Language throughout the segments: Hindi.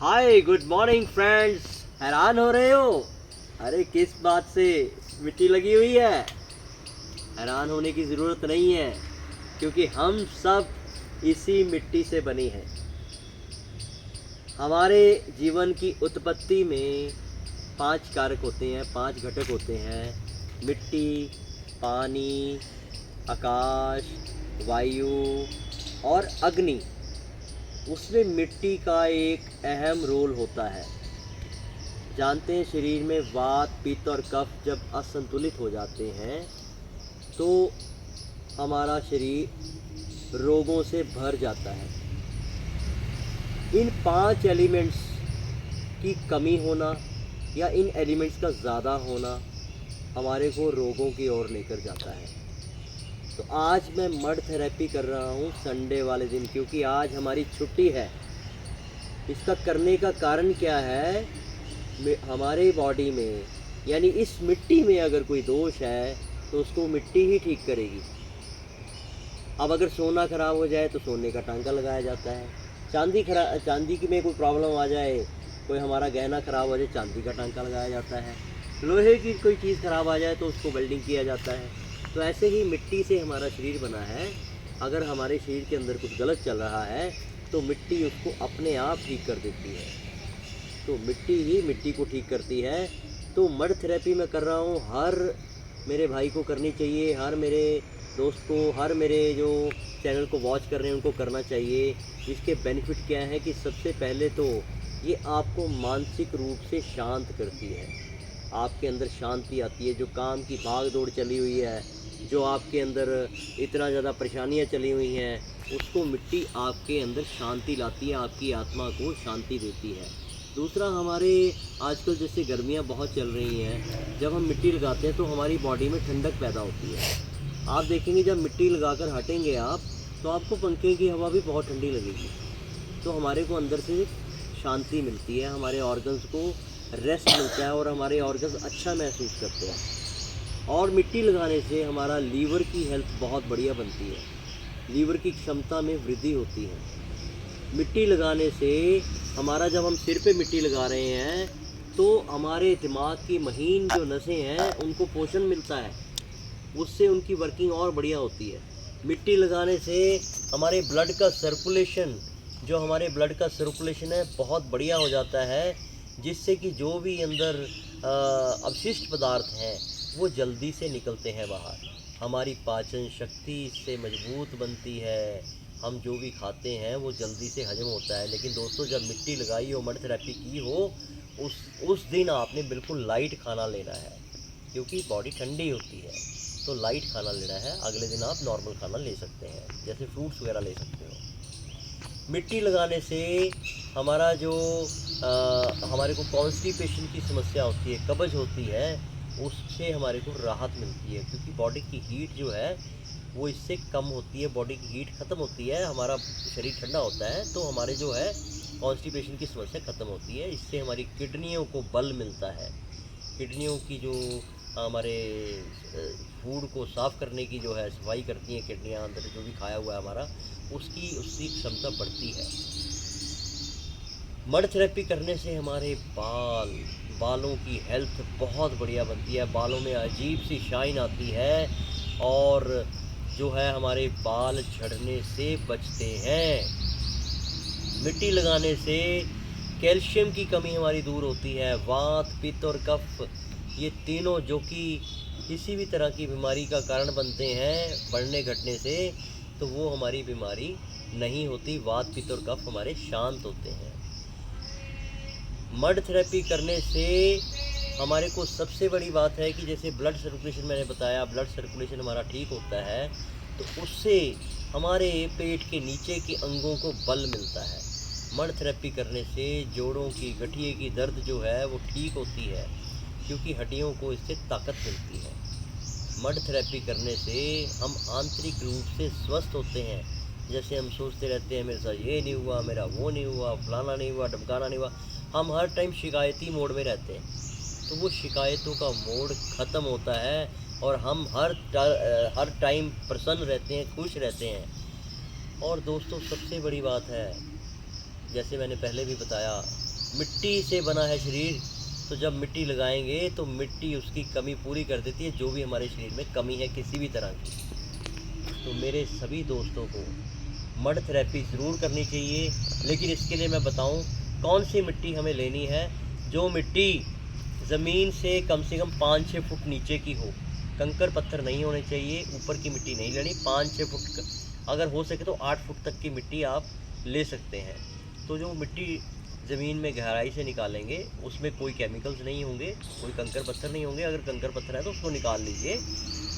Hi good morning friends. हैरान हो रहे हो? अरे किस बात से? मिट्टी लगी हुई है। हैरान होने की ज़रूरत नहीं है, क्योंकि हम सब इसी मिट्टी से बने हैं। हमारे जीवन की उत्पत्ति में 5 कारक होते हैं, 5 घटक होते हैं। मिट्टी, पानी, आकाश, वायु और अग्नि। उसमें मिट्टी का एक अहम रोल होता है। जानते हैं, शरीर में वात, पित्त और कफ जब असंतुलित हो जाते हैं तो हमारा शरीर रोगों से भर जाता है। इन 5 एलिमेंट्स की कमी होना या इन एलिमेंट्स का ज़्यादा होना हमारे को रोगों की ओर लेकर जाता है। तो आज मैं मड थेरेपी कर रहा हूँ संडे वाले दिन, क्योंकि आज हमारी छुट्टी है। इसका करने का कारण क्या है? हमारे बॉडी में यानी इस मिट्टी में अगर कोई दोष है तो उसको मिट्टी ही ठीक करेगी। अब अगर सोना खराब हो जाए तो सोने का टांका लगाया जाता है। चांदी की में कोई प्रॉब्लम आ जाए, कोई हमारा गहना खराब हो जाए, चांदी का टांका लगाया जाता है। लोहे की कोई चीज़ खराब आ जाए तो उसको वेल्डिंग किया जाता है। तो ऐसे ही मिट्टी से हमारा शरीर बना है। अगर हमारे शरीर के अंदर कुछ गलत चल रहा है तो मिट्टी उसको अपने आप ठीक कर देती है। तो मिट्टी ही मिट्टी को ठीक करती है। तो मड थेरेपी मैं कर रहा हूँ, हर मेरे भाई को करनी चाहिए, हर मेरे दोस्त को, हर मेरे जो चैनल को वॉच कर रहे हैं उनको करना चाहिए। इसके बेनिफिट क्या है कि सबसे पहले तो ये आपको मानसिक रूप से शांत करती है। आपके अंदर शांति आती है। जो काम की भाग दौड़ चली हुई है, जो आपके अंदर इतना ज़्यादा परेशानियाँ चली हुई हैं, उसको मिट्टी आपके अंदर शांति लाती है, आपकी आत्मा को शांति देती है। दूसरा, हमारे आजकल जैसे गर्मियाँ बहुत चल रही हैं, जब हम मिट्टी लगाते हैं तो हमारी बॉडी में ठंडक पैदा होती है। आप देखेंगे जब मिट्टी लगाकर हटेंगे आप, तो आपको पंखे की हवा भी बहुत ठंडी लगेगी। तो हमारे को अंदर से शांति मिलती है, हमारे ऑर्गन्स को रेस्ट मिलता है और हमारे ऑर्गन्स अच्छा महसूस करते हैं। और मिट्टी लगाने से हमारा लीवर की हेल्थ बहुत बढ़िया बनती है। लीवर की क्षमता में वृद्धि होती है। मिट्टी लगाने से हमारा, जब हम सिर पे मिट्टी लगा रहे हैं तो हमारे दिमाग की महीन जो नसें हैं उनको पोषण मिलता है, उससे उनकी वर्किंग और बढ़िया होती है। मिट्टी लगाने से हमारे ब्लड का सर्कुलेशन, जो हमारे ब्लड का सर्कुलेशन है, बहुत बढ़िया हो जाता है, जिससे कि जो भी अंदर अवशिष्ट पदार्थ हैं वो जल्दी से निकलते हैं बाहर। हमारी पाचन शक्ति इससे मजबूत बनती है। हम जो भी खाते हैं वो जल्दी से हजम होता है। लेकिन दोस्तों, जब मिट्टी लगाई हो, मड थेरेपी की हो, उस दिन आपने बिल्कुल लाइट खाना लेना है, क्योंकि बॉडी ठंडी होती है। तो लाइट खाना लेना है। अगले दिन आप नॉर्मल खाना ले सकते हैं, जैसे फ्रूट्स वगैरह ले सकते हो। मिट्टी लगाने से हमारा जो हमारे को कॉन्स्टिपेशन की समस्या होती है, कब्ज होती है, उससे हमारे को राहत मिलती है, क्योंकि बॉडी की हीट जो है वो इससे कम होती है। बॉडी की हीट ख़त्म होती है, हमारा शरीर ठंडा होता है, तो हमारे जो है कॉन्स्टिपेशन की समस्या ख़त्म होती है। इससे हमारी किडनियों को बल मिलता है। किडनियों की जो हमारे फूड को साफ़ करने की जो है सफाई करती हैं किडनियाँ, अंदर जो भी खाया हुआ है हमारा, उसकी क्षमता बढ़ती है। मड थेरेपी करने से हमारे बालों की हेल्थ बहुत बढ़िया बनती है। बालों में अजीब सी शाइन आती है और जो है हमारे बाल झड़ने से बचते हैं। मिट्टी लगाने से कैल्शियम की कमी हमारी दूर होती है। वात, पित्त और कफ, ये तीनों जो कि किसी भी तरह की बीमारी का कारण बनते हैं बढ़ने घटने से, तो वो हमारी बीमारी नहीं होती। वात, पित्त और कफ हमारे शांत होते हैं। मड थेरेपी करने से हमारे को सबसे बड़ी बात है कि जैसे ब्लड सर्कुलेशन, मैंने बताया, ब्लड सर्कुलेशन हमारा ठीक होता है, तो उससे हमारे पेट के नीचे के अंगों को बल मिलता है। मड थेरेपी करने से जोड़ों की, गठिए की दर्द जो है वो ठीक होती है, क्योंकि हड्डियों को इससे ताकत मिलती है। मड थेरेपी करने से हम आंतरिक रूप से स्वस्थ होते हैं। जैसे हम सोचते रहते हैं मेरे साथ ये नहीं हुआ, मेरा वो नहीं हुआ, फलाना नहीं हुआ, ढमकाना नहीं हुआ, हम हर टाइम शिकायती मोड में रहते हैं। तो वो शिकायतों का मोड ख़त्म होता है और हम हर टाइम प्रसन्न रहते हैं, खुश रहते हैं। और दोस्तों, सबसे बड़ी बात है, जैसे मैंने पहले भी बताया, मिट्टी से बना है शरीर, तो जब मिट्टी लगाएंगे तो मिट्टी उसकी कमी पूरी कर देती है, जो भी हमारे शरीर में कमी है किसी भी तरह की। तो मेरे सभी दोस्तों को मड थेरेपी ज़रूर करनी चाहिए, लेकिन इसके लिए मैं बताऊं कौन सी मिट्टी हमें लेनी है। जो मिट्टी ज़मीन से कम 5-6 फुट नीचे की हो, कंकर पत्थर नहीं होने चाहिए, ऊपर की मिट्टी नहीं लेनी। 5-6 फुट, अगर हो सके तो 8 फुट तक की मिट्टी आप ले सकते हैं। तो जो मिट्टी ज़मीन में गहराई से निकालेंगे उसमें कोई केमिकल्स नहीं होंगे, कोई कंकर पत्थर नहीं होंगे। अगर कंकर पत्थर है तो उसको निकाल लीजिए।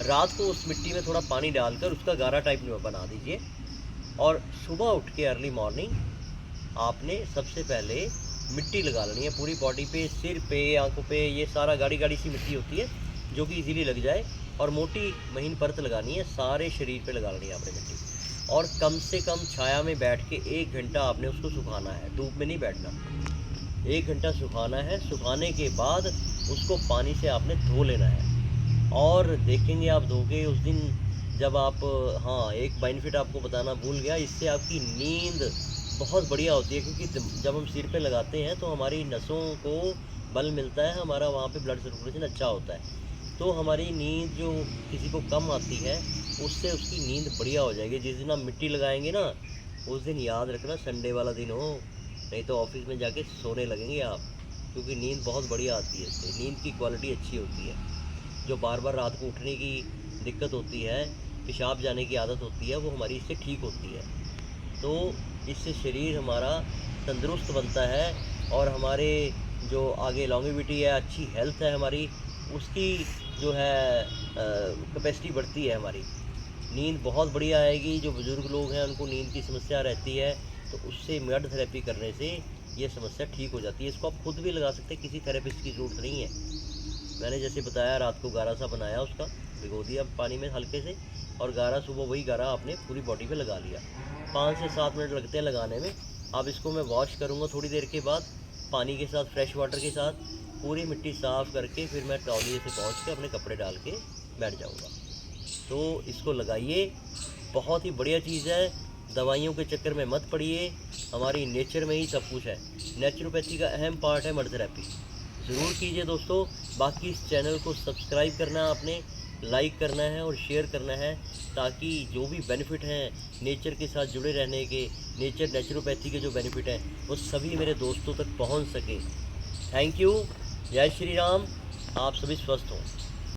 रात को उस मिट्टी में थोड़ा पानी डालकर उसका गारा टाइप में बना दीजिए, और सुबह उठ के अर्ली मॉर्निंग आपने सबसे पहले मिट्टी लगा लेनी है पूरी बॉडी पे, सिर पे, आंखों पे। ये सारा गाढ़ी गाढ़ी सी मिट्टी होती है जो कि इजीली लग जाए, और मोटी महीन परत लगानी है, सारे शरीर पे लगा लेनी है आपने मिट्टी। और कम से कम छाया में बैठ के 1 घंटा आपने उसको सुखाना है, धूप में नहीं बैठना। 1 घंटा सुखाना है। सुखाने के बाद उसको पानी से आपने धो लेना है, और देखेंगे आप धो के उस दिन जब आप, हाँ एक बेनिफिट आपको बताना भूल गया, इससे आपकी नींद बहुत बढ़िया होती है। क्योंकि जब हम सिर पे लगाते हैं तो हमारी नसों को बल मिलता है, हमारा वहाँ पे ब्लड सर्कुलेशन अच्छा होता है, तो हमारी नींद जो किसी को कम आती है उससे उसकी नींद बढ़िया हो जाएगी। जिस दिन आप मिट्टी लगाएंगे ना, उस दिन याद रखना संडे वाला दिन हो, नहीं तो ऑफिस में जाके सोने लगेंगे आप, क्योंकि नींद बहुत बढ़िया आती है इससे, नींद की क्वालिटी अच्छी होती है। जो बार बार रात को उठने की दिक्कत होती है, पेशाब जाने की आदत होती है, वो हमारी इससे ठीक होती है। तो इससे शरीर हमारा तंदुरुस्त बनता है, और हमारे जो आगे लॉन्गेविटी है, अच्छी हेल्थ है हमारी, उसकी जो है कैपेसिटी बढ़ती है हमारी। नींद बहुत बढ़िया आएगी। जो बुज़ुर्ग लोग हैं उनको नींद की समस्या रहती है, तो उससे मड थेरेपी करने से ये समस्या ठीक हो जाती है। इसको आप खुद भी लगा सकते हैं, किसी थेरेपिस्ट की ज़रूरत नहीं है। मैंने जैसे बताया, रात को गारा सा बनाया, उसका भिगो दिया पानी में हल्के से, और गारा सुबह वही गारा आपने पूरी बॉडी पे लगा लिया। 5 से 7 मिनट लगते हैं लगाने में। अब इसको मैं वॉश करूँगा थोड़ी देर के बाद, पानी के साथ, फ्रेश वाटर के साथ, पूरी मिट्टी साफ़ करके फिर मैं तौलिए से पहुँच के अपने कपड़े डाल के बैठ जाऊँगा। तो इसको लगाइए, बहुत ही बढ़िया चीज़ है। दवाइयों के चक्कर में मत पड़िए, हमारी नेचर में ही सब कुछ है। नेचुरोपैथी का अहम पार्ट है मड थेरेपी। ज़रूर कीजिए दोस्तों। बाकी इस चैनल को सब्सक्राइब करना है आपने, लाइक करना है और शेयर करना है, ताकि जो भी बेनिफिट हैं नेचर के साथ जुड़े रहने के, नेचुरोपैथी के जो बेनिफिट हैं वो सभी मेरे दोस्तों तक पहुंच सके। Thank you. जय श्री राम। आप सभी स्वस्थ हों।